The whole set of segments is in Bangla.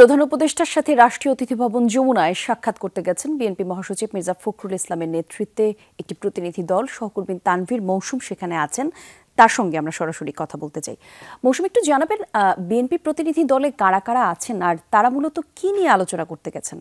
প্রধান উপদেষ্টার সাথে রাষ্ট্রীয় অতিথি ভবন যমুনায় সাক্ষাৎ করতে গেছেন বিএনপি মহাসচিব মির্জা ফখরুল ইসলামের নেতৃত্বে একটি প্রতিনিধি দল। সহকর্মী তানভীর মৌসুম সেখানে আছেন, তার সঙ্গে আমরা সরাসরি কথা বলতে চাই। মৌসুম, একটু জানাবেন বিএনপি প্রতিনিধি দলে কারা কারা আছেন আর তারা মূলত কি নিয়ে আলোচনা করতে গেছেন?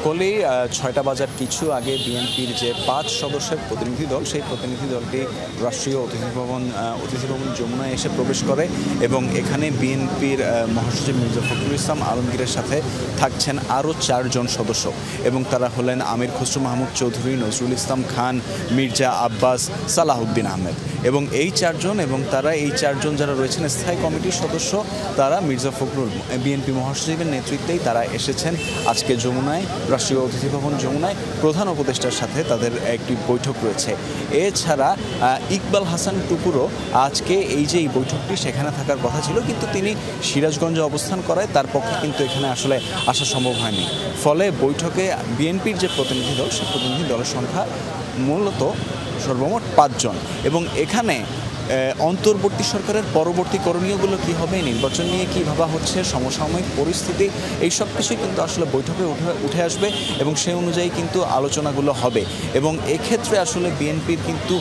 কলি ৬টা বাজার কিছু আগে বিএনপির যে ৫ সদস্যের প্রতিনিধি দল, সেই প্রতিনিধি দলটি রাষ্ট্রীয় অতিথি ভবন যমুনায় এসে প্রবেশ করে এবং এখানে বিএনপির মহাসচিব মির্জা ফখরুল ইসলাম আলমগীরের সাথে থাকছেন আরও ৪ জন সদস্য এবং তারা হলেন আমির খসরু মাহমুদ চৌধুরী, নজরুল ইসলাম খান, মির্জা আব্বাস, সালাহউদ্দিন আহমেদ এবং এই ৪ জন এবং তারা এই ৪ জন যারা রয়েছেন স্থায়ী কমিটির সদস্য, তারা মির্জা ফখরুল বিএনপি মহাসচিবের নেতৃত্বেই তারা এসেছেন আজকে যমুনায়, রাষ্ট্রীয় অতিথি ভবন যমুনায় প্রধান উপদেষ্টার সাথে তাদের একটি বৈঠক রয়েছে। এছাড়া ইকবাল হাসান টুকুরও আজকে এই যে এই বৈঠকটি সেখানে থাকার কথা ছিল, কিন্তু তিনি সিরাজগঞ্জে অবস্থান করায় তার পক্ষে কিন্তু এখানে আসলে আসা সম্ভব হয়নি। ফলে বৈঠকে বিএনপির যে প্রতিনিধি দল, সেই প্রতিনিধি দলের সংখ্যা মূলত সর্বমোট ৫ জন এবং এখানে অন্তর্বর্তী সরকারের পরবর্তী করণীয়গুলো কী হবে, নির্বাচন নিয়ে কী ভাবা হচ্ছে, সমসাময়িক পরিস্থিতি, এই সব কিছুই কিন্তু আসলে বৈঠকে উঠে আসবে এবং সেই অনুযায়ী কিন্তু আলোচনাগুলো হবে। এবং এক্ষেত্রে আসলে বিএনপির কিন্তু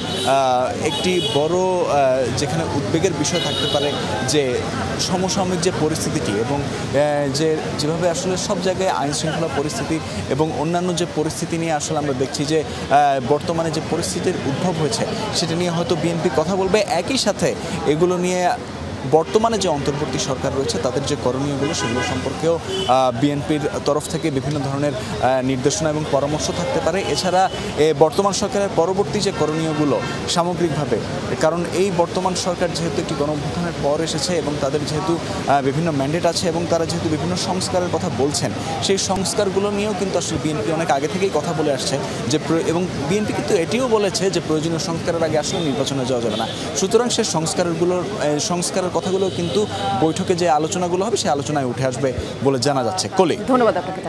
একটি বড় যেখানে উদ্বেগের বিষয় থাকতে পারে যে সমসাময়িক যে পরিস্থিতিটি এবং যেভাবে আসলে সব জায়গায় আইনশৃঙ্খলা পরিস্থিতি এবং অন্যান্য যে পরিস্থিতি নিয়ে আসলে আমরা দেখছি যে বর্তমানে যে পরিস্থিতির উদ্ভব হয়েছে সেটা নিয়ে হয়তো বিএনপি কথা বলবে। একই সাথে এগুলো নিয়ে বর্তমানে যে অন্তর্বর্তী সরকার রয়েছে তাদের যে করণীয়গুলো সেগুলো সম্পর্কেও বিএনপির তরফ থেকে বিভিন্ন ধরনের নির্দেশনা এবং পরামর্শ থাকতে পারে। এছাড়া বর্তমান সরকারের পরবর্তী যে করণীয়গুলো সামগ্রিকভাবে, কারণ এই বর্তমান সরকার যেহেতু একটি গণঅভ্যুত্থানের পর এসেছে এবং তাদের যেহেতু বিভিন্ন ম্যান্ডেট আছে এবং তারা যেহেতু বিভিন্ন সংস্কারের কথা বলছেন, সেই সংস্কারগুলো নিয়েও কিন্তু আসলে বিএনপি অনেক আগে থেকেই কথা বলে আসছে যে এবং বিএনপি কিন্তু এটিও বলেছে যে প্রয়োজনীয় সংস্কারের আগে আসলে নির্বাচনে যাওয়া যাবে না। সুতরাং সেই সংস্কারের কথাগুলো কিন্তু বৈঠকে যে আলোচনাগুলো হবে সেই আলোচনায় উঠে আসবে বলে জানা যাচ্ছে। কলি, ধন্যবাদ আপনাকে।